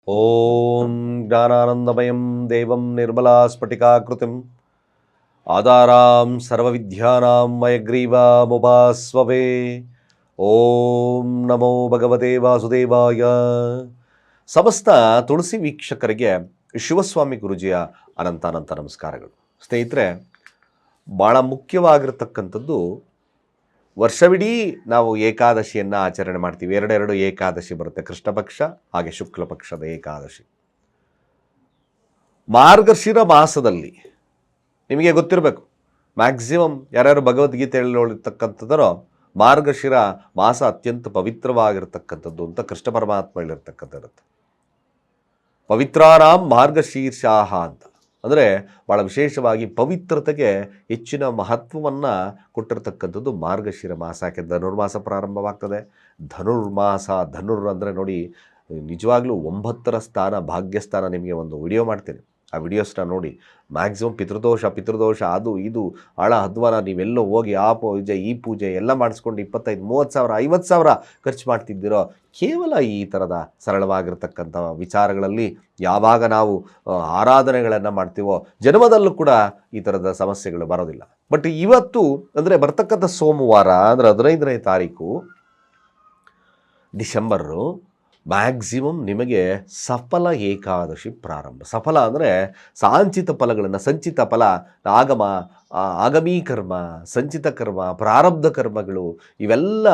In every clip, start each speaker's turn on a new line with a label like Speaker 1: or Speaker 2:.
Speaker 1: ಓಂ ಜ್ಞಾನಾನಂದಮಯಂ ದೇವಂ ನಿರ್ಮಲಾಸ್ಫಟಿಕಾಕೃತಿಂ ಆಧಾರಾಂ ಸರ್ವವಿದ್ಯಾನಾಂ ಮಯಗ್ರೀವಾಮುಪಾಸ್ವವೇ. ಓಂ ನಮೋ ಭಗವತೆ ವಾಸುದೇವಾಯ. ಸಮಸ್ತ ತುಳಸಿ ವೀಕ್ಷಕರಿಗೆ ಶಿವಸ್ವಾಮಿ ಗುರುಜಿಯ ಅನಂತ ನಮಸ್ಕಾರಗಳು. ಸ್ನೇಹಿತರೆ, ಭಾಳ ಮುಖ್ಯವಾಗಿರತಕ್ಕಂಥದ್ದು, ವರ್ಷವಿಡೀ ನಾವು ಏಕಾದಶಿಯನ್ನು ಆಚರಣೆ ಮಾಡ್ತೀವಿ. ಎರಡೆರಡು ಏಕಾದಶಿ ಬರುತ್ತೆ, ಕೃಷ್ಣ ಪಕ್ಷ ಹಾಗೆ ಶುಕ್ಲ ಪಕ್ಷದ ಏಕಾದಶಿ. ಮಾರ್ಗಶಿರ ಮಾಸದಲ್ಲಿ ನಿಮಗೆ ಗೊತ್ತಿರಬೇಕು, ಮ್ಯಾಕ್ಸಿಮಮ್ ಯಾರ್ಯಾರು ಭಗವದ್ಗೀತೆಯಲ್ಲಿ ನೋಡಿರ್ತಕ್ಕಂಥದ್ದರೋ ಮಾರ್ಗಶಿರ ಮಾಸ ಅತ್ಯಂತ ಪವಿತ್ರವಾಗಿರ್ತಕ್ಕಂಥದ್ದು ಅಂತ ಕೃಷ್ಣ ಪರಮಾತ್ಮ ಹೇಳಿರ್ತಕ್ಕಂಥದ್ದು. ಪವಿತ್ರಾನಾಂ ಮಾರ್ಗಶೀರ್ಷಾಹ ಅಂತ ಅಂದರೆ ಭಾಳ ವಿಶೇಷವಾಗಿ ಪವಿತ್ರತೆಗೆ ಹೆಚ್ಚಿನ ಮಹತ್ವವನ್ನು ಕೊಟ್ಟಿರ್ತಕ್ಕಂಥದ್ದು ಮಾರ್ಗಶಿರ ಮಾಸ. ಯಾಕೆ ಧನುರ್ಮಾಸ ಪ್ರಾರಂಭವಾಗ್ತದೆ. ಧನುರ್ ಅಂದರೆ ನೋಡಿ, ನಿಜವಾಗ್ಲೂ 9ರ ಸ್ಥಾನ ಭಾಗ್ಯಸ್ಥಾನ. ನಿಮಗೆ ಒಂದು ವಿಡಿಯೋ ಮಾಡ್ತೀನಿ, ಆ ವಿಡಿಯೋಸ್ನ ನೋಡಿ. ಮ್ಯಾಕ್ಸಿಮಮ್ ಪಿತೃದೋಷ ಅದು ಇದು ಆಳ ಹದ್ವಾನ ನೀವೆಲ್ಲೋ ಹೋಗಿ ಆ ಪೂಜೆ ಈ ಪೂಜೆ ಎಲ್ಲ ಮಾಡಿಸ್ಕೊಂಡು 25,000, 30,000, 50,000 ಖರ್ಚು ಮಾಡ್ತಿದ್ದೀರೋ ಕೇವಲ ಈ ಥರದ ಸರಳವಾಗಿರ್ತಕ್ಕಂಥ ವಿಚಾರಗಳಲ್ಲಿ ಯಾವಾಗ ನಾವು ಆರಾಧನೆಗಳನ್ನು ಮಾಡ್ತೀವೋ ಜನ್ಮದಲ್ಲೂ ಕೂಡ ಈ ಥರದ ಸಮಸ್ಯೆಗಳು ಬರೋದಿಲ್ಲ. ಬಟ್ ಇವತ್ತು ಅಂದರೆ ಬರ್ತಕ್ಕಂಥ ಸೋಮವಾರ ಅಂದರೆ 15ನೇ ತಾರೀಕು ಡಿಸೆಂಬರು, ಮ್ಯಾಕ್ಸಿಮಮ್ ನಿಮಗೆ ಸಫಲ ಏಕಾದಶಿ ಪ್ರಾರಂಭ. ಸಫಲ ಅಂದರೆ ಸಾಂಚಿತ ಫಲಗಳನ್ನು, ಸಂಚಿತ ಫಲ, ಆಗಮೀ ಕರ್ಮ, ಸಂಚಿತ ಕರ್ಮ, ಪ್ರಾರಬ್ಧ ಕರ್ಮಗಳು ಇವೆಲ್ಲ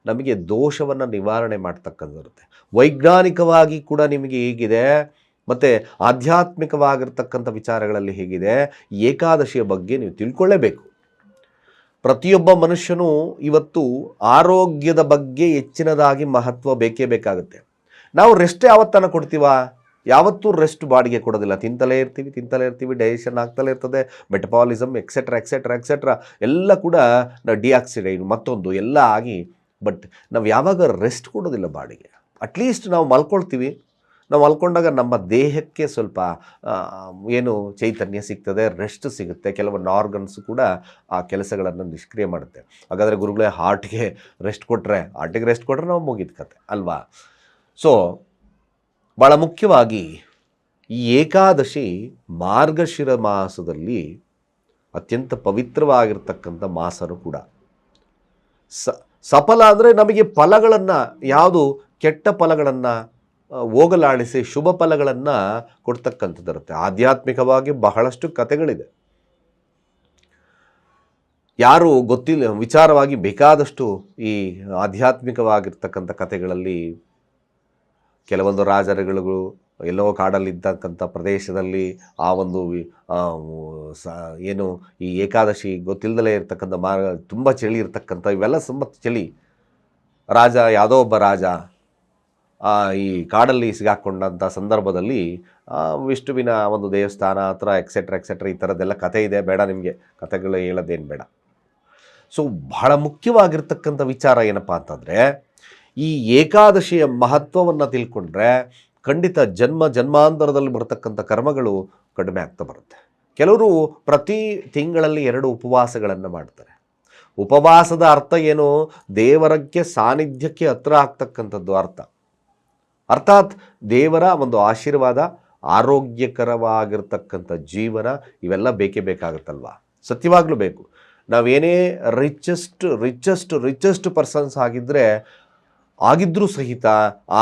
Speaker 1: ನಮಗೆ ದೋಷವನ್ನು ನಿವಾರಣೆ ಮಾಡ್ತಕ್ಕಂಥಿರುತ್ತೆ. ವೈಜ್ಞಾನಿಕವಾಗಿ ಕೂಡ ನಿಮಗೆ ಹೇಗಿದೆ ಮತ್ತು ಆಧ್ಯಾತ್ಮಿಕವಾಗಿರ್ತಕ್ಕಂಥ ವಿಚಾರಗಳಲ್ಲಿ ಹೇಗಿದೆ, ಏಕಾದಶಿಯ ಬಗ್ಗೆ ನೀವು ತಿಳ್ಕೊಳ್ಳೇಬೇಕು. ಪ್ರತಿಯೊಬ್ಬ ಮನುಷ್ಯನೂ ಇವತ್ತು ಆರೋಗ್ಯದ ಬಗ್ಗೆ ಹೆಚ್ಚಿನದಾಗಿ ಮಹತ್ವ ಬೇಕೇ ಬೇಕಾಗುತ್ತೆ. ನಾವು ರೆಸ್ಟ್ ಯಾವತ್ತನ್ನು ಕೊಡ್ತೀವ? ಯಾವತ್ತೂ ರೆಸ್ಟ್ ಬಾಡಿಗೆ ಕೊಡೋದಿಲ್ಲ. ತಿಂತಲೇ ಇರ್ತೀವಿ, ಡೈಜೆಷನ್ ಆಗ್ತಲೇ ಇರ್ತದೆ, ಮೆಟಬಾಲಿಸಮ್ ಎಕ್ಸೆಟ್ರಾ ಎಲ್ಲ ಕೂಡ ಡಿಆಕ್ಸಿಡೈಡ್ ಮತ್ತೊಂದು ಎಲ್ಲ ಆಗಿ, ಬಟ್ ನಾವು ಯಾವಾಗ ರೆಸ್ಟ್ ಕೊಡೋದಿಲ್ಲ ಬಾಡಿಗೆ. ಅಟ್ಲೀಸ್ಟ್ ನಾವು ಮಲ್ಕೊಳ್ತೀವಿ. ನಾವು ಮಲ್ಕೊಂಡಾಗ ನಮ್ಮ ದೇಹಕ್ಕೆ ಸ್ವಲ್ಪ ಏನು ಚೈತನ್ಯ ಸಿಗ್ತದೆ, ರೆಸ್ಟ್ ಸಿಗುತ್ತೆ. ಕೆಲವೊಂದು ಆರ್ಗನ್ಸ್ ಕೂಡ ಆ ಕೆಲಸಗಳನ್ನು ನಿಷ್ಕ್ರಿಯ ಮಾಡುತ್ತೆ. ಹಾಗಾದರೆ ಗುರುಗಳೇ, ಹಾರ್ಟಿಗೆ ರೆಸ್ಟ್ ಕೊಟ್ಟರೆ ನಾವು ಮುಗಿದ ಕತೆ ಅಲ್ವಾ? ಸೊ ಭಾಳ ಮುಖ್ಯವಾಗಿ ಈ ಏಕಾದಶಿ ಮಾರ್ಗಶಿರ ಮಾಸದಲ್ಲಿ ಅತ್ಯಂತ ಪವಿತ್ರವಾಗಿರ್ತಕ್ಕಂಥ ಮಾಸನೂ ಕೂಡ. ಸಫಲ ಅಂದರೆ ನಮಗೆ ಫಲಗಳನ್ನು, ಯಾವುದು ಕೆಟ್ಟ ಫಲಗಳನ್ನು ಹೋಗಲಾಡಿಸಿ ಶುಭ ಫಲಗಳನ್ನು ಕೊಡ್ತಕ್ಕಂಥದ್ದಿರುತ್ತೆ. ಆಧ್ಯಾತ್ಮಿಕವಾಗಿ ಬಹಳಷ್ಟು ಕಥೆಗಳಿದೆ. ಯಾರು ಗೊತ್ತಿಲ್ಲ ವಿಚಾರವಾಗಿ ಬೇಕಾದಷ್ಟು ಈ ಆಧ್ಯಾತ್ಮಿಕವಾಗಿರ್ತಕ್ಕಂಥ ಕಥೆಗಳಲ್ಲಿ ಕೆಲವೊಂದು ರಾಜರುಗಳು ಎಲ್ಲೋ ಕಾಡಲ್ಲಿದ್ದಕ್ಕಂಥ ಪ್ರದೇಶದಲ್ಲಿ ಆ ಒಂದು ಏನು ಈ ಏಕಾದಶಿ ಗೊತ್ತಿಲ್ಲದಲೇ ಇರ್ತಕ್ಕಂಥ ತುಂಬ ಚಳಿ ಇರ್ತಕ್ಕಂಥ, ಇವೆಲ್ಲ ತುಂಬ ಚಳಿ. ಯಾವುದೋ ಒಬ್ಬ ರಾಜ ಈ ಕಾಡಲ್ಲಿ ಸಿಗಾಕೊಂಡಂಥ ಸಂದರ್ಭದಲ್ಲಿ ವಿಷ್ಣುವಿನ ಒಂದು ದೇವಸ್ಥಾನ ಹತ್ರ ಎಕ್ಸೆಟ್ರಾ ಈ ಥರದ್ದೆಲ್ಲ ಕಥೆ ಇದೆ. ಬೇಡ, ನಿಮಗೆ ಕಥೆಗಳು ಹೇಳೋದೇನು ಬೇಡ. ಸೊ ಬಹಳ ಮುಖ್ಯವಾಗಿರ್ತಕ್ಕಂಥ ವಿಚಾರ ಏನಪ್ಪ ಅಂತಂದರೆ, ಈ ಏಕಾದಶಿಯ ಮಹತ್ವವನ್ನು ತಿಳ್ಕೊಂಡ್ರೆ ಖಂಡಿತ ಜನ್ಮಾಂತರದಲ್ಲಿ ಬರ್ತಕ್ಕಂಥ ಕರ್ಮಗಳು ಕಡಿಮೆ ಆಗ್ತಾ ಬರುತ್ತೆ. ಕೆಲವರು ಪ್ರತಿ ತಿಂಗಳಲ್ಲಿ 2 ಉಪವಾಸಗಳನ್ನು ಮಾಡ್ತಾರೆ. ಉಪವಾಸದ ಅರ್ಥ ಏನು? ದೇವರಕ್ಕೆ ಸಾನ್ನಿಧ್ಯಕ್ಕೆ ಹತ್ರ ಆಗ್ತಕ್ಕಂಥದ್ದು ಅರ್ಥಾತ್ ದೇವರ ಒಂದು ಆಶೀರ್ವಾದ, ಆರೋಗ್ಯಕರವಾಗಿರ್ತಕ್ಕಂಥ ಜೀವನ, ಇವೆಲ್ಲ ಬೇಕೇ ಬೇಕಾಗುತ್ತಲ್ವ? ಸತ್ಯವಾಗ್ಲೂ ಬೇಕು. ನಾವೇನೇ ರಿಚೆಸ್ಟ್ ಪರ್ಸನ್ಸ್ ಆಗಿದ್ದರೂ ಸಹಿತ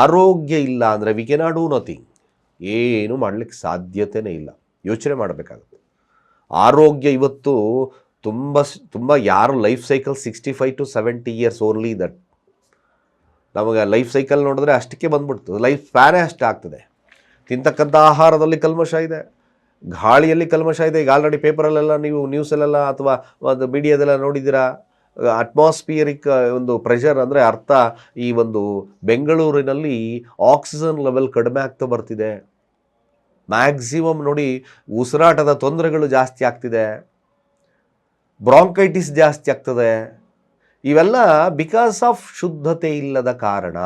Speaker 1: ಆರೋಗ್ಯ ಇಲ್ಲ ಅಂದರೆ ವಿ ಕೆನಾಟ್ ಡೂ ನಥಿಂಗ್. ಏನು ಮಾಡಲಿಕ್ಕೆ ಸಾಧ್ಯತೆಯೇ ಇಲ್ಲ. ಯೋಚನೆ ಮಾಡಬೇಕಾಗುತ್ತೆ. ಆರೋಗ್ಯ ಇವತ್ತು ತುಂಬ ಯಾರು life cycle 65 to 70 years only that. ನಮಗೆ ಲೈಫ್ ಸೈಕಲ್ ನೋಡಿದ್ರೆ ಅಷ್ಟಕ್ಕೆ ಬಂದ್ಬಿಡ್ತು. ಲೈಫ್ ಸ್ಪ್ಯಾನೇ ಅಷ್ಟೇ ಆಗ್ತದೆ. ತಿಂತಕ್ಕಂಥ ಆಹಾರದಲ್ಲಿ ಕಲ್ಮಶ ಇದೆ, ಗಾಳಿಯಲ್ಲಿ ಕಲ್ಮಶ ಇದೆ. ಈಗ ಆಲ್ರೆಡಿ ಪೇಪರಲ್ಲೆಲ್ಲ ನೀವು ನ್ಯೂಸಲ್ಲೆಲ್ಲ ಅಥವಾ ಒಂದು ಮೀಡಿಯಾದೆಲ್ಲ ನೋಡಿದ್ದೀರಾ. ಅಟ್ಮಾಸ್ಫಿಯರಿಕ್ ಒಂದು ಪ್ರೆಷರ್ ಅಂದರೆ ಅರ್ಥ ಈ ಒಂದು ಬೆಂಗಳೂರಿನಲ್ಲಿ ಆಕ್ಸಿಜನ್ ಲೆವೆಲ್ ಕಡಿಮೆ ಆಗ್ತಾ ಬರ್ತಿದೆ. ಮ್ಯಾಕ್ಸಿಮಮ್ ನೋಡಿ, ಉಸಿರಾಟದ ತೊಂದರೆಗಳು ಜಾಸ್ತಿ ಆಗ್ತಿದೆ, ಬ್ರಾಂಕೈಟಿಸ್ ಜಾಸ್ತಿ ಆಗ್ತದೆ. ಇವೆಲ್ಲ ಬಿಕಾಸ್ ಆಫ್ ಶುದ್ಧತೆ ಇಲ್ಲದ ಕಾರಣ.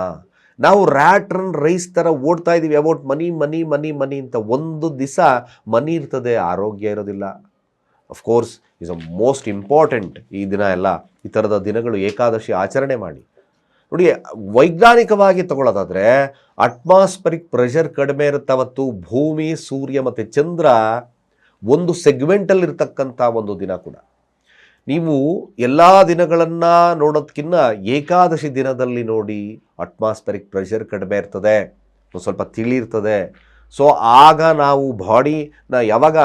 Speaker 1: ನಾವು ರ್ಯಾಟ್ ರನ್ ರೈಸ್ ಥರ ಓಡ್ತಾ ಇದ್ದೀವಿ, ಅಬೌಟ್ ಮನಿ ಅಂತ. ಒಂದು ದಿವಸ ಮನಿ ಇರ್ತದೆ, ಆರೋಗ್ಯ ಇರೋದಿಲ್ಲ. Of course is a most important. ಈ ದಿನ ಎಲ್ಲ ಈ ಥರದ ದಿನಗಳು ಏಕಾದಶಿ ಆಚರಣೆ ಮಾಡಿ. ನೋಡಿ, ವೈಜ್ಞಾನಿಕವಾಗಿ ತಗೊಳ್ಳೋದಾದರೆ ಅಟ್ಮಾಸ್ಫರಿಕ್ ಪ್ರೆಷರ್ ಕಡಿಮೆ ಇರುತ್ತೆ ಅವತ್ತು. ಭೂಮಿ, ಸೂರ್ಯ ಮತ್ತು ಚಂದ್ರ ಒಂದು ಸೆಗ್ಮೆಂಟಲ್ಲಿ ಇರ್ತಕ್ಕಂಥ ಒಂದು ದಿನ ಕೂಡ. ನೀವು ಎಲ್ಲ ದಿನಗಳನ್ನು ನೋಡೋದಕ್ಕಿಂತ ಏಕಾದಶಿ ದಿನದಲ್ಲಿ ನೋಡಿ, ಅಟ್ಮಾಸ್ಫರಿಕ್ ಪ್ರೆಷರ್ ಕಡಿಮೆ ಇರ್ತದೆ, ಒಂದು ಸ್ವಲ್ಪ ತಿಳಿ ಇರ್ತದೆ. ಸೊ ಆಗ ನಾವು ಬಾಡಿನ ಯಾವಾಗ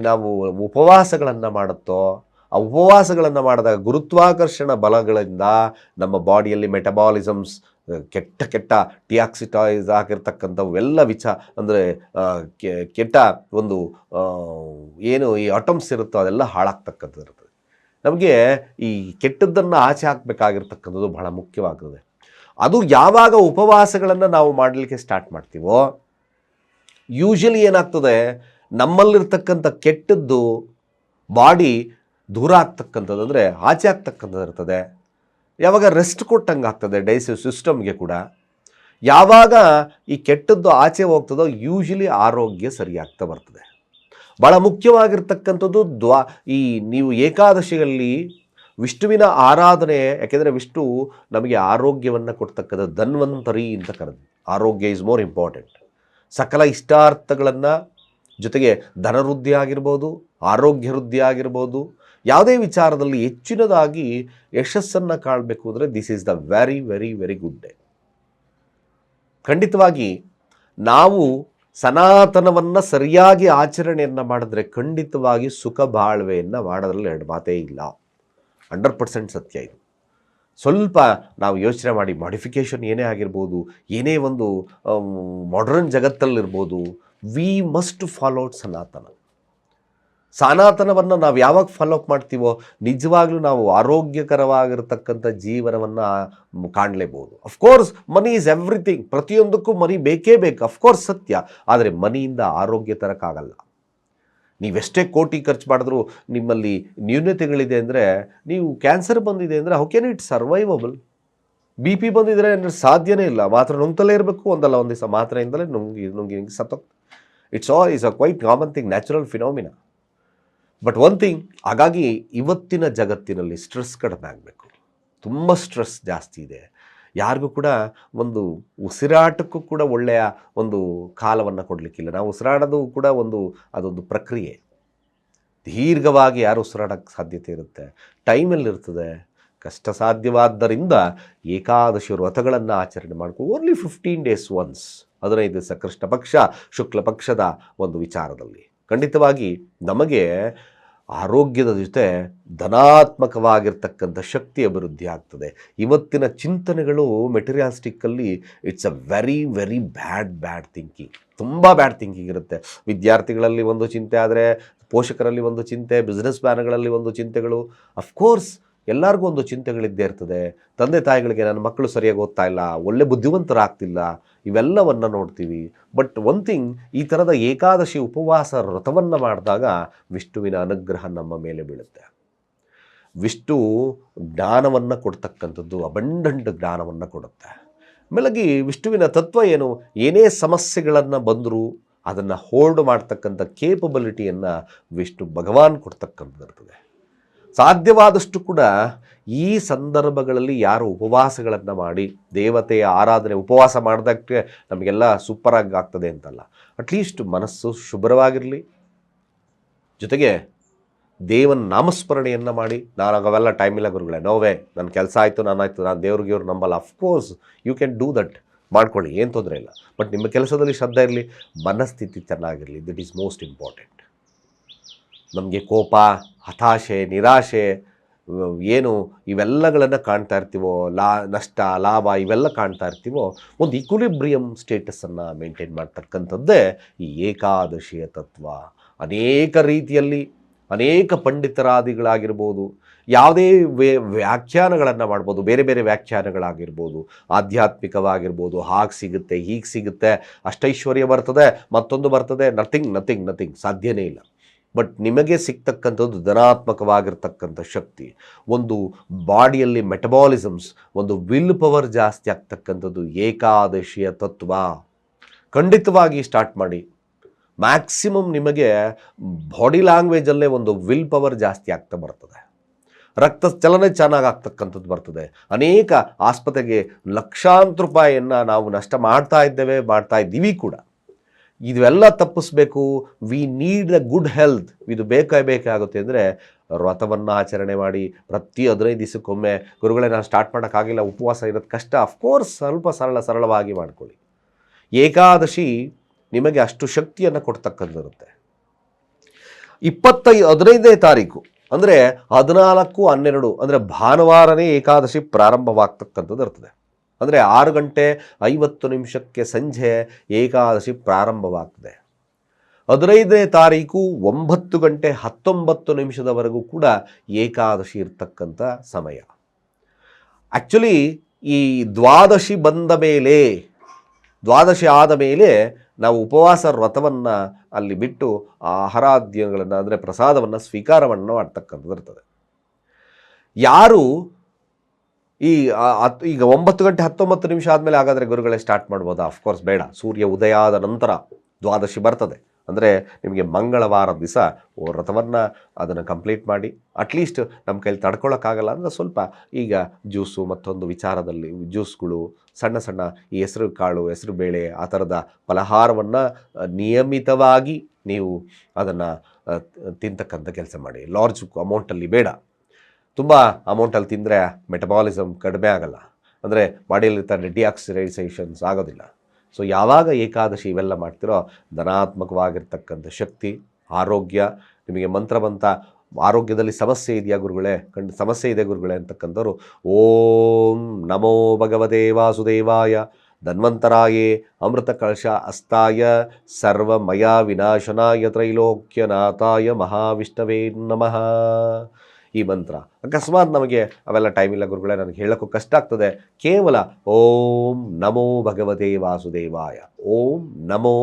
Speaker 1: ನಾವು ಉಪವಾಸಗಳನ್ನು ಮಾಡುತ್ತೋ, ಆ ಉಪವಾಸಗಳನ್ನು ಮಾಡಿದಾಗ ಗುರುತ್ವಾಕರ್ಷಣ ಬಲಗಳಿಂದ ನಮ್ಮ ಬಾಡಿಯಲ್ಲಿ ಮೆಟಬಾಲಿಸಮ್ಸ್, ಕೆಟ್ಟ ಟಿಯಾಕ್ಸಿಟೈಸ್ ಆಗಿರ್ತಕ್ಕಂಥವು ಎಲ್ಲ ಅಂದರೆ ಕೆಟ್ಟ ಒಂದು ಏನು ಈ ಅಟಮ್ಸ್ ಇರುತ್ತೋ ಅದೆಲ್ಲ ಹಾಳಾಗ್ತಕ್ಕಂಥದ್ದು ಇರ್ತದೆ. ನಮಗೆ ಈ ಕೆಟ್ಟದ್ದನ್ನು ಆಚೆ ಹಾಕಬೇಕಾಗಿರ್ತಕ್ಕಂಥದ್ದು ಬಹಳ ಮುಖ್ಯವಾಗ್ತದೆ. ಅದು ಯಾವಾಗ ಉಪವಾಸಗಳನ್ನು ನಾವು ಮಾಡಲಿಕ್ಕೆ ಸ್ಟಾರ್ಟ್ ಮಾಡ್ತೀವೋ, ಯೂಶಲಿ ಏನಾಗ್ತದೆ, ನಮ್ಮಲ್ಲಿರ್ತಕ್ಕಂಥ ಕೆಟ್ಟದ್ದು ಬಾಡಿ ದೂರ ಆಗ್ತಕ್ಕಂಥದ್ದು, ಅಂದರೆ ಆಚೆ ಆಗ್ತಕ್ಕಂಥದ್ದು ಇರ್ತದೆ. ಯಾವಾಗ ರೆಸ್ಟ್ ಕೊಟ್ಟಂಗೆ ಆಗ್ತದೆ ಡೈಜೆಸ್ಟಿವ್ ಸಿಸ್ಟಮ್ಗೆ ಕೂಡ. ಯಾವಾಗ ಈ ಕೆಟ್ಟದ್ದು ಆಚೆ ಹೋಗ್ತದೋ ಯೂಶಲಿ ಆರೋಗ್ಯ ಸರಿಯಾಗ್ತಾ ಬರ್ತದೆ. ಭಾಳ ಮುಖ್ಯವಾಗಿರ್ತಕ್ಕಂಥದ್ದು ಈ ನೀವು ಏಕಾದಶಿಯಲ್ಲಿ ವಿಷ್ಣುವಿನ ಆರಾಧನೆ, ಯಾಕೆಂದರೆ ವಿಷ್ಣು ನಮಗೆ ಆರೋಗ್ಯವನ್ನು ಕೊಡ್ತಕ್ಕಂಥ ಧನ್ವಂತರಿ ಅಂತ ಕರೆದು. ಆರೋಗ್ಯ ಈಸ್ ಮೋರ್ ಇಂಪಾರ್ಟೆಂಟ್. ಸಕಲ ಇಷ್ಟಾರ್ಥಗಳನ್ನು, ಜೊತೆಗೆ ಧನವೃದ್ಧಿ ಆಗಿರ್ಬೋದು, ಆರೋಗ್ಯ ವೃದ್ಧಿ ಆಗಿರ್ಬೋದು, ಯಾವುದೇ ವಿಚಾರದಲ್ಲಿ ಹೆಚ್ಚಿನದಾಗಿ ಯಶಸ್ಸನ್ನು ಕಾಣಬೇಕು ಅಂದರೆ this is the very very very good day. ಖಂಡಿತವಾಗಿ ನಾವು ಸನಾತನವನ್ನು ಸರಿಯಾಗಿ ಆಚರಣೆಯನ್ನು ಮಾಡಿದ್ರೆ ಖಂಡಿತವಾಗಿ ಸುಖ ಬಾಳ್ವೆಯನ್ನು ಮಾಡೋದ್ರಲ್ಲಿ ಎರಡು ಮಾತೇ ಇಲ್ಲ. 100% ಸತ್ಯ ಇದು. ಸ್ವಲ್ಪ ನಾವು ಯೋಚನೆ ಮಾಡಿ, ಮಾಡಿಫಿಕೇಷನ್ ಏನೇ ಆಗಿರ್ಬೋದು, ಏನೇ ಒಂದು ಮಾಡರ್ನ್ ಜಗತ್ತಲ್ಲಿರ್ಬೋದು, ವಿ ಮಸ್ಟ್ ಫಾಲೋ ಸನಾತನ. ಸನಾತನವನ್ನು ನಾವು ಯಾವಾಗ ಫಾಲೋಅಪ್ ಮಾಡ್ತೀವೋ ನಿಜವಾಗ್ಲೂ ನಾವು ಆರೋಗ್ಯಕರವಾಗಿರ್ತಕ್ಕಂಥ ಜೀವನವನ್ನು ಕಾಣಲೇಬೋದು. ಅಫ್ಕೋರ್ಸ್ ಮನಿ ಈಸ್ ಎವ್ರಿಥಿಂಗ್, ಪ್ರತಿಯೊಂದಕ್ಕೂ ಮನಿ ಬೇಕೇ ಬೇಕು, ಅಫ್ಕೋರ್ಸ್ ಸತ್ಯ. ಆದರೆ ಮನಿಯಿಂದ ಆರೋಗ್ಯ ತರಕ್ಕಾಗಲ್ಲ. ನೀವೆಷ್ಟೇ ಕೋಟಿ ಖರ್ಚು ಮಾಡಿದ್ರೂ ನಿಮ್ಮಲ್ಲಿ ನ್ಯೂನತೆಗಳಿದೆ ಅಂದರೆ, ನೀವು ಕ್ಯಾನ್ಸರ್ ಬಂದಿದೆ ಅಂದರೆ ಹೌ ಕ್ಯಾನ್ ಇಟ್ ಸರ್ವೈವಬಲ್? BP ಬಂದಿದ್ರೆ ಅಂದರೆ ಸಾಧ್ಯನೇ ಇಲ್ಲ. ಮಾತ್ರ ನುಂಗ್ತಲೇ ಇರಬೇಕು, ಒಂದಲ್ಲ ಒಂದು ದಿವಸ ಮಾತ್ರೆಯಿಂದಲೇ ನುಂಗಿ ಸತ್ತೋಗ್ತದೆ. It's a quite common thing, natural phenomena. But one thing, ಹಾಗಾಗಿ ಇವತ್ತಿನ ಜಗತ್ತಿನಲ್ಲಿ ಸ್ಟ್ರೆಸ್ ಕಡಿಮೆ ಆಗಬೇಕು. ತುಂಬ ಸ್ಟ್ರೆಸ್ ಜಾಸ್ತಿ ಇದೆ. ಯಾರಿಗೂ ಕೂಡ ಒಂದು ಉಸಿರಾಟಕ್ಕೂ ಕೂಡ ಒಳ್ಳೆಯ ಒಂದು ಕಾಲವನ್ನು ಕೊಡಲಿಕ್ಕಿಲ್ಲ. ನಾವು ಉಸಿರಾಡೋದು ಕೂಡ ಅದೊಂದು ಪ್ರಕ್ರಿಯೆ. ದೀರ್ಘವಾಗಿ ಯಾರು ಉಸಿರಾಡೋಕ್ಕೆ ಸಾಧ್ಯತೆ ಇರುತ್ತೆ, ಟೈಮಲ್ಲಿರ್ತದೆ. ಕಷ್ಟ ಸಾಧ್ಯವಾದ್ದರಿಂದ ಏಕಾದಶಿ ವ್ರತಗಳನ್ನು ಆಚರಣೆ ಮಾಡ್ಕೊಂಡು ಓನ್ಲಿ 15 days ಒನ್ಸ್, 15 ದಿವಸ ಕೃಷ್ಣ ಪಕ್ಷ ಶುಕ್ಲ ಪಕ್ಷದ ಒಂದು ವಿಚಾರದಲ್ಲಿ ಖಂಡಿತವಾಗಿ ನಮಗೆ ಆರೋಗ್ಯದ ಜೊತೆ ಧನಾತ್ಮಕವಾಗಿರ್ತಕ್ಕಂಥ ಶಕ್ತಿ ಅಭಿವೃದ್ಧಿ ಆಗ್ತದೆ. ಇವತ್ತಿನ ಚಿಂತನೆಗಳು ಮೆಟೀರಿಯಾಲಿಸ್ಟಿಕ್ಕಲ್ಲಿ it's a very very bad thinking. ತುಂಬ ಬ್ಯಾಡ್ ಥಿಂಕಿಂಗ್ ಇರುತ್ತೆ. ವಿದ್ಯಾರ್ಥಿಗಳಲ್ಲಿ ಒಂದು ಚಿಂತೆ ಆದರೆ, ಪೋಷಕರಲ್ಲಿ ಒಂದು ಚಿಂತೆ, ಬಿಸ್ನೆಸ್ ಮ್ಯಾನ್ಗಳಲ್ಲಿ ಒಂದು ಚಿಂತೆಗಳು. ಅಫ್ಕೋರ್ಸ್ ಎಲ್ಲರಿಗೂ ಒಂದು ಚಿಂತೆಗಳಿದ್ದೇ ಇರ್ತದೆ. ತಂದೆ ತಾಯಿಗಳಿಗೆ ನನ್ನ ಮಕ್ಕಳು ಸರಿಯಾಗಿ ಓದ್ತಾ ಇಲ್ಲ, ಒಳ್ಳೆ ಬುದ್ಧಿವಂತರಾಗ್ತಿಲ್ಲ, ಇವೆಲ್ಲವನ್ನು ನೋಡ್ತೀವಿ. ಬಟ್ ಒನ್ ಥಿಂಗ್, ಈ ಥರದ ಏಕಾದಶಿ ಉಪವಾಸ ವ್ರತವನ್ನು ಮಾಡಿದಾಗ ವಿಷ್ಣುವಿನ ಅನುಗ್ರಹ ನಮ್ಮ ಮೇಲೆ ಬೀಳುತ್ತೆ. ವಿಷ್ಣು ಜ್ಞಾನವನ್ನು ಕೊಡ್ತಕ್ಕಂಥದ್ದು, ಅಬಂಡಂಟ್ ಜ್ಞಾನವನ್ನು ಕೊಡುತ್ತೆ. ಮೇಲಾಗಿ ವಿಷ್ಣುವಿನ ತತ್ವ ಏನು, ಏನೇ ಸಮಸ್ಯೆಗಳನ್ನು ಬಂದರೂ ಅದನ್ನು ಹೋಲ್ಡ್ ಮಾಡ್ತಕ್ಕಂಥ ಕೇಪಬಿಲಿಟಿಯನ್ನು ವಿಷ್ಣು ಭಗವಾನ್ ಕೊಡ್ತಕ್ಕಂಥದ್ದು ಇರ್ತದೆ. ಸಾಧ್ಯವಾದಷ್ಟು ಕೂಡ ಈ ಸಂದರ್ಭಗಳಲ್ಲಿ ಯಾರು ಉಪವಾಸಗಳನ್ನು ಮಾಡಿ ದೇವತೆಯ ಆರಾಧನೆ, ಉಪವಾಸ ಮಾಡೋದಕ್ಕೆ ನಮಗೆಲ್ಲ ಸೂಪರಾಗಿ ಆಗ್ತದೆ ಅಂತಲ್ಲ, ಅಟ್ಲೀಸ್ಟ್ ಮನಸ್ಸು ಶುಭ್ರವಾಗಿರಲಿ, ಜೊತೆಗೆ ದೇವನ ನಾಮಸ್ಮರಣೆಯನ್ನು ಮಾಡಿ. ನಾನು ಅವೆಲ್ಲ ಟೈಮ್ ಇಲ್ಲ ಗುರುಗಳೇ, ನೋವೇ, ನನ್ನ ಕೆಲಸ ಆಯಿತು, ನಾನು ದೇವ್ರಿಗೆ ಇವ್ರು ನಂಬಲ್ಲ. Of course you can do that, ಮಾಡ್ಕೊಳ್ಳಿ, ಏನು ತೊಂದರೆ ಇಲ್ಲ. ಬಟ್ ನಿಮ್ಮ ಕೆಲಸದಲ್ಲಿ ಶ್ರದ್ಧೆ ಇರಲಿ, ಮನಸ್ಥಿತಿ ಚೆನ್ನಾಗಿರಲಿ. That is most important. ನಮಗೆ ಕೋಪ, ಹತಾಶೆ, ನಿರಾಶೆ ಏನು ಇವೆಲ್ಲಗಳನ್ನು ಕಾಣ್ತಾ ಇರ್ತೀವೋ, ನಷ್ಟ ಲಾಭ ಇವೆಲ್ಲ ಕಾಣ್ತಾ ಇರ್ತೀವೋ, ಒಂದು ಈಕ್ವಿಲಿಬ್ರಿಯಮ್ ಸ್ಟೇಟಸನ್ನು ಮೇಂಟೈನ್ ಮಾಡ್ತಕ್ಕಂಥದ್ದೇ ಈ ಏಕಾದಶಿಯ ತತ್ವ. ಅನೇಕ ರೀತಿಯಲ್ಲಿ ಅನೇಕ ಪಂಡಿತರಾದಿಗಳಾಗಿರ್ಬೋದು, ಯಾವುದೇ ವ್ಯಾಖ್ಯಾನಗಳನ್ನು ಮಾಡ್ಬೋದು, ಬೇರೆ ಬೇರೆ ವ್ಯಾಖ್ಯಾನಗಳಾಗಿರ್ಬೋದು, ಆಧ್ಯಾತ್ಮಿಕವಾಗಿರ್ಬೋದು, ಹಾಗೆ ಸಿಗುತ್ತೆ, ಹೀಗೆ ಸಿಗುತ್ತೆ, ಅಷ್ಟೈಶ್ವರ್ಯ ಬರ್ತದೆ, ಮತ್ತೊಂದು ಬರ್ತದೆ, ನಥಿಂಗ್ ಸಾಧ್ಯನೇ ಇಲ್ಲ. ಬಟ್ ನಿಮಗೆ ಸಿಗ್ತಕ್ಕಂಥದ್ದು ಧನಾತ್ಮಕವಾಗಿರ್ತಕ್ಕಂಥ ಶಕ್ತಿ, ಒಂದು ಬಾಡಿಯಲ್ಲಿ ಮೆಟಬಾಲಿಸಮ್ಸ್, ಒಂದು ವಿಲ್ ಪವರ್ ಜಾಸ್ತಿ ಆಗ್ತಕ್ಕಂಥದ್ದು ಏಕಾದಶಿಯ ತತ್ವ. ಖಂಡಿತವಾಗಿ ಸ್ಟಾರ್ಟ್ ಮಾಡಿ. ಮ್ಯಾಕ್ಸಿಮಮ್ ನಿಮಗೆ ಬಾಡಿ ಲ್ಯಾಂಗ್ವೇಜಲ್ಲೇ ಒಂದು ವಿಲ್ ಪವರ್ ಜಾಸ್ತಿ ಆಗ್ತಾ ಬರ್ತದೆ. ರಕ್ತ ಚಲನೆ ಚೆನ್ನಾಗಾಗ್ತಕ್ಕಂಥದ್ದು ಬರ್ತದೆ. ಅನೇಕ ಆಸ್ಪತ್ರೆಗೆ ಲಕ್ಷಾಂತರ ರೂಪಾಯಿಯನ್ನು ನಾವು ನಷ್ಟ ಮಾಡ್ತಾ ಇದ್ದೀವಿ ಕೂಡ. ಇದೆಲ್ಲ ತಪ್ಪಿಸ್ಬೇಕು, we need the good health, ಇದು ಬೇಕಾಗುತ್ತೆ ಅಂದರೆ ವ್ರತವನ್ನು ಆಚರಣೆ ಮಾಡಿ. ಪ್ರತಿ 15 ದಿವಸಕ್ಕೊಮ್ಮೆ ಗುರುಗಳೇ ನಾನು ಸ್ಟಾರ್ಟ್ ಮಾಡೋಕ್ಕಾಗಿಲ್ಲ, ಉಪವಾಸ ಇರೋದು ಕಷ್ಟ, ಅಫ್ಕೋರ್ಸ್ ಸ್ವಲ್ಪ ಸರಳವಾಗಿ ಮಾಡ್ಕೊಳ್ಳಿ. ಏಕಾದಶಿ ನಿಮಗೆ ಅಷ್ಟು ಶಕ್ತಿಯನ್ನು ಕೊಡ್ತಕ್ಕಂಥಿರುತ್ತೆ. 15ನೇ ತಾರೀಕು ಅಂದರೆ 14/12 ಅಂದರೆ ಭಾನುವಾರನೇ ಏಕಾದಶಿ ಪ್ರಾರಂಭವಾಗ್ತಕ್ಕಂಥದ್ದು ಇರ್ತದೆ. ಅಂದರೆ 6:50 ಸಂಜೆ ಏಕಾದಶಿ ಪ್ರಾರಂಭವಾಗ್ತದೆ. 15ನೇ ತಾರೀಕು 9:19 ಕೂಡ ಏಕಾದಶಿ ಇರ್ತಕ್ಕಂಥ ಸಮಯ. ಆ್ಯಕ್ಚುಲಿ ಈ ದ್ವಾದಶಿ ಆದ ಮೇಲೆ ನಾವು ಉಪವಾಸ ವ್ರತವನ್ನು ಅಲ್ಲಿ ಬಿಟ್ಟು ಆಹಾರಾದ್ಯಗಳನ್ನು ಅಂದರೆ ಪ್ರಸಾದವನ್ನು ಸ್ವೀಕಾರವನ್ನು ಮಾಡ್ತಕ್ಕಂಥದ್ದು ಇರ್ತದೆ. ಯಾರು ಈಗ 9:19 ಆದಮೇಲೆ ಹಾಗಾದರೆ ಗುರುಗಳೇ ಸ್ಟಾರ್ಟ್ ಮಾಡ್ಬೋದಾ? ಅಫ್ಕೋರ್ಸ್ ಬೇಡ. ಸೂರ್ಯ ಉದಯ ಆದ ನಂತರ ದ್ವಾದಶಿ ಬರ್ತದೆ. ಅಂದರೆ ನಿಮಗೆ ಮಂಗಳವಾರ ದಿವಸ ವ್ರತವನ್ನು ಅದನ್ನು ಕಂಪ್ಲೀಟ್ ಮಾಡಿ. ಅಟ್ಲೀಸ್ಟ್ ನಮ್ಮ ಕೈಲಿ ತಡ್ಕೊಳ್ಳೋಕ್ಕಾಗಲ್ಲ ಅಂದರೆ ಸ್ವಲ್ಪ ಈಗ ಜ್ಯೂಸು ಮತ್ತೊಂದು ವಿಚಾರದಲ್ಲಿ ಜ್ಯೂಸ್ಗಳು, ಸಣ್ಣ ಈ ಹೆಸರು ಕಾಳು, ಹೆಸರು ಬೇಳೆ ಆ ಥರದ ಫಲಹಾರವನ್ನು ನಿಯಮಿತವಾಗಿ ನೀವು ಅದನ್ನು ತಿಂತಕ್ಕಂಥ ಕೆಲಸ ಮಾಡಿ. ಲಾರ್ಜ್ ಅಮೌಂಟಲ್ಲಿ ಬೇಡ. ತುಂಬ ಅಮೌಂಟಲ್ಲಿ ತಿಂದರೆ ಮೆಟಬಾಲಿಸಮ್ ಕಡಿಮೆ ಆಗಲ್ಲ, ಅಂದರೆ ಬಾಡಿಯಲ್ಲಿರ್ತಾರೆ ಡಿಆಕ್ಸಿಡೈಸೇಷನ್ಸ್ ಆಗೋದಿಲ್ಲ. ಸೊ ಯಾವಾಗ ಏಕಾದಶಿ ಇವೆಲ್ಲ ಮಾಡ್ತಿರೋ ಧನಾತ್ಮಕವಾಗಿರ್ತಕ್ಕಂಥ ಶಕ್ತಿ, ಆರೋಗ್ಯ, ನಿಮಗೆ ಮಂತ್ರವಂತ ಆರೋಗ್ಯದಲ್ಲಿ ಸಮಸ್ಯೆ ಇದೆಯಾ ಗುರುಗಳೇ? ಸಮಸ್ಯೆ ಇದೆ ಗುರುಗಳೇ ಅಂತಕ್ಕಂಥವ್ರು ಓಂ ನಮೋ ಭಗವತೆ ವಾಸುದೇವಾಯ ಧನ್ವಂತರಾಯೇ ಅಮೃತ ಕಳಶ ಅಸ್ತಾಯ ಸರ್ವಮಯ ವಿನಾಶನಾಯ ತ್ರೈಲೋಕ್ಯನಾಥಾಯ ಮಹಾವಿಷ್ಣವೇ ನಮಃ. ಈ ಮಂತ್ರ ಅಕಸ್ಮಾತ್ ನಮಗೆ ಅವೆಲ್ಲ ಟೈಮ್ ಇಲ್ಲ ಗುರುಗಳೇ, ನನಗೆ ಹೇಳೋಕ್ಕೂ ಕಷ್ಟ ಆಗ್ತದೆ, ಕೇವಲ ಓಂ ನಮೋ ಭಗವತೆ ವಾಸುದೇವಾಯ, ಓಂ ನಮೋ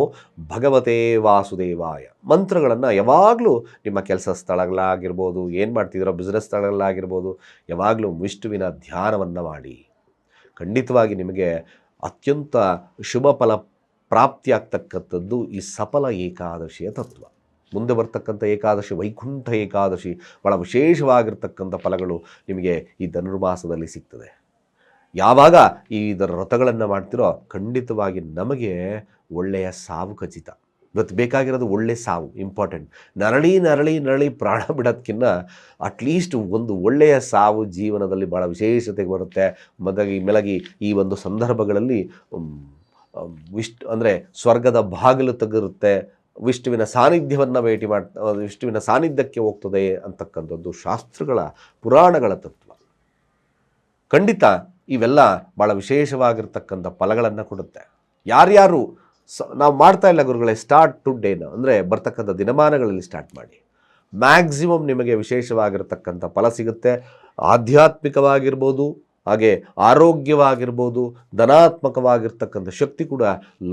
Speaker 1: ಭಗವತೆ ವಾಸುದೇವಾಯ ಮಂತ್ರಗಳನ್ನು ಯಾವಾಗಲೂ ನಿಮ್ಮ ಕೆಲಸ ಸ್ಥಳಗಳಾಗಿರ್ಬೋದು, ಏನು ಮಾಡ್ತಿದ್ದೀರೋ ಬಿಸ್ನೆಸ್ ಸ್ಥಳಗಳಾಗಿರ್ಬೋದು, ಯಾವಾಗಲೂ ವಿಷ್ಣುವಿನ ಧ್ಯಾನವನ್ನು ಮಾಡಿ. ಖಂಡಿತವಾಗಿ ನಿಮಗೆ ಅತ್ಯಂತ ಶುಭ ಫಲ ಪ್ರಾಪ್ತಿಯಾಗ್ತಕ್ಕಂಥದ್ದು ಈ ಸಫಲ ಏಕಾದಶಿಯ ತತ್ವ. ಮುಂದೆ ಬರ್ತಕ್ಕಂಥ ಏಕಾದಶಿ ವೈಕುಂಠ ಏಕಾದಶಿ, ಭಾಳ ವಿಶೇಷವಾಗಿರ್ತಕ್ಕಂಥ ಫಲಗಳು ನಿಮಗೆ ಈ ಧನುರ್ಮಾಸದಲ್ಲಿ ಸಿಗ್ತದೆ. ಯಾವಾಗ ಇದರ ವ್ರತಗಳನ್ನು ಮಾಡ್ತಿರೋ ಖಂಡಿತವಾಗಿ ನಮಗೆ ಒಳ್ಳೆಯ ಸಾವು ಖಚಿತ. ಇವತ್ತು ಬೇಕಾಗಿರೋದು ಒಳ್ಳೆಯ ಸಾವು ಇಂಪಾರ್ಟೆಂಟ್. ನರಳಿ ಪ್ರಾಣ ಬಿಡೋದಕ್ಕಿಂತ ಅಟ್ಲೀಸ್ಟ್ ಒಂದು ಒಳ್ಳೆಯ ಸಾವು ಜೀವನದಲ್ಲಿ ಭಾಳ ವಿಶೇಷತೆಗೆ ಬರುತ್ತೆ. ಮೆಲಗಿ ಈ ಒಂದು ಸಂದರ್ಭಗಳಲ್ಲಿ ಅಂದರೆ ಸ್ವರ್ಗದ ಬಾಗಿಲು ತೆಗೆರುತ್ತೆ, ವಿಷ್ಣುವಿನ ಸಾನ್ನಿಧ್ಯವನ್ನು ವಿಷ್ಣುವಿನ ಸಾನ್ನಿಧ್ಯಕ್ಕೆ ಹೋಗ್ತದೆ ಅಂತಕ್ಕಂಥದ್ದು ಶಾಸ್ತ್ರಗಳ ಪುರಾಣಗಳ ತತ್ವ. ಖಂಡಿತ ಇವೆಲ್ಲ ಭಾಳ ವಿಶೇಷವಾಗಿರ್ತಕ್ಕಂಥ ಫಲಗಳನ್ನು ಕೊಡುತ್ತೆ. ಯಾರ್ಯಾರು ನಾವು ಮಾಡ್ತಾ ಇಲ್ಲ ಗುರುಗಳೇ, ಸ್ಟಾರ್ಟ್ ಟುಡೇನ ಅಂದರೆ ಬರ್ತಕ್ಕಂಥ ದಿನಮಾನಗಳಲ್ಲಿ ಸ್ಟಾರ್ಟ್ ಮಾಡಿ. ಮ್ಯಾಕ್ಸಿಮಮ್ ನಿಮಗೆ ವಿಶೇಷವಾಗಿರ್ತಕ್ಕಂಥ ಫಲ ಸಿಗುತ್ತೆ. ಆಧ್ಯಾತ್ಮಿಕವಾಗಿರ್ಬೋದು, ಹಾಗೆ ಆರೋಗ್ಯವಾಗಿರ್ಬೋದು, ಧನಾತ್ಮಕವಾಗಿರ್ತಕ್ಕಂಥ ಶಕ್ತಿ ಕೂಡ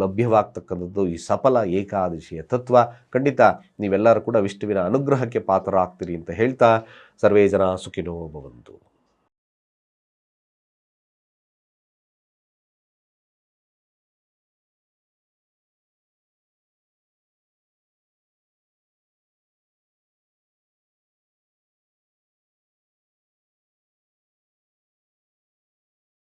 Speaker 1: ಲಭ್ಯವಾಗ್ತಕ್ಕಂಥದ್ದು ಈ ಸಫಲ ಏಕಾದಶಿಯ ತತ್ವ. ಖಂಡಿತ ನೀವೆಲ್ಲರೂ ಕೂಡ ವಿಷ್ಣುವಿನ ಅನುಗ್ರಹಕ್ಕೆ ಪಾತ್ರರಾಗ್ತೀರಿ ಅಂತ ಹೇಳ್ತಾ ಸರ್ವೇ ಜನ ಸುಖಿನೋ ಭವಂತು.